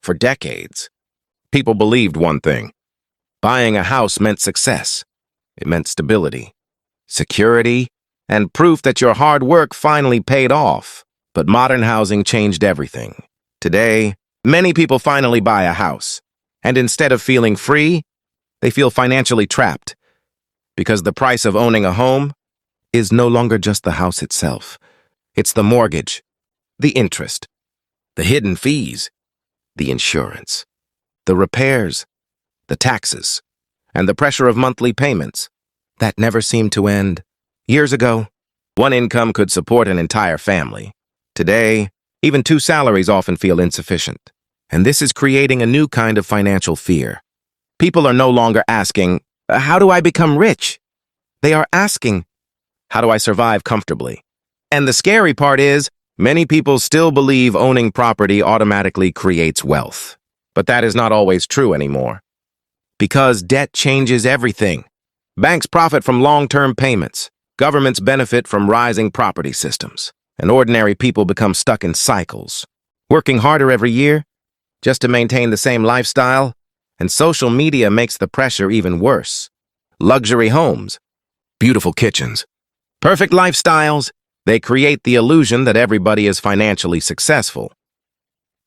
For decades, people believed one thing. Buying a house meant success. It meant stability, security, and proof that your hard work finally paid off. But modern housing changed everything. Today, many people finally buy a house, and instead of feeling free, they feel financially trapped, because the price of owning a home is no longer just the house itself. It's the mortgage, the interest, the hidden fees, the insurance, the repairs, the taxes, and the pressure of monthly payments that never seem to end. Years ago, one income could support an entire family. Today, even two salaries often feel insufficient. And this is creating a new kind of financial fear. People are no longer asking, how do I become rich? They are asking, how do I survive comfortably? And the scary part is, many people still believe owning property automatically creates wealth. But that is not always true anymore. Because debt changes everything. Banks profit from long-term payments. Governments benefit from rising property systems. And ordinary people become stuck in cycles, working harder every year just to maintain the same lifestyle, and social media makes the pressure even worse. Luxury homes, beautiful kitchens, perfect lifestyles, they create the illusion that everybody is financially successful.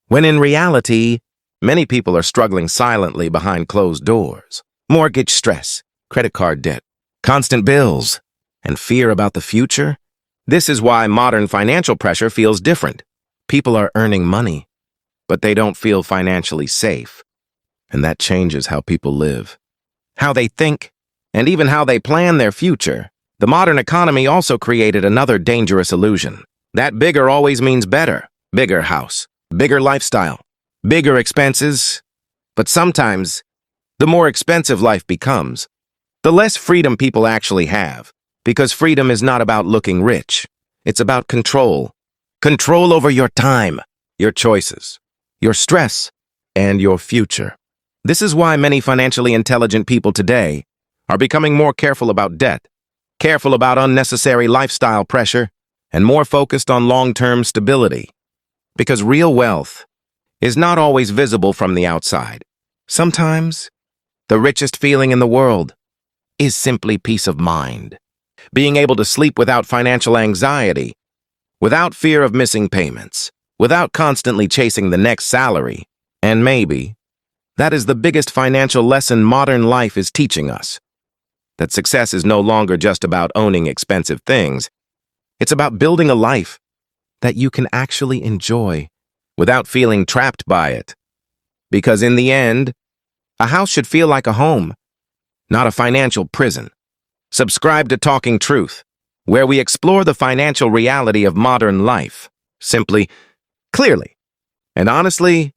When in reality, many people are struggling silently behind closed doors. Mortgage stress, credit card debt, constant bills, and fear about the future. This is why modern financial pressure feels different. People are earning money, but they don't feel financially safe. And that changes how people live, how they think, and even how they plan their future. The modern economy also created another dangerous illusion. That bigger always means better. Bigger house, bigger lifestyle, bigger expenses. But sometimes, the more expensive life becomes, the less freedom people actually have. Because freedom is not about looking rich. It's about control. Control over your time, your choices, your stress, and your future. This is why many financially intelligent people today are becoming more careful about debt, careful about unnecessary lifestyle pressure, and more focused on long-term stability. Because real wealth is not always visible from the outside. Sometimes, the richest feeling in the world is simply peace of mind. Being able to sleep without financial anxiety, without fear of missing payments, without constantly chasing the next salary. And maybe that is the biggest financial lesson modern life is teaching us. That success is no longer just about owning expensive things. It's about building a life that you can actually enjoy without feeling trapped by it. Because in the end, a house should feel like a home, not a financial prison. Subscribe to Talking Truth, where we explore the financial reality of modern life, simply, clearly, and honestly,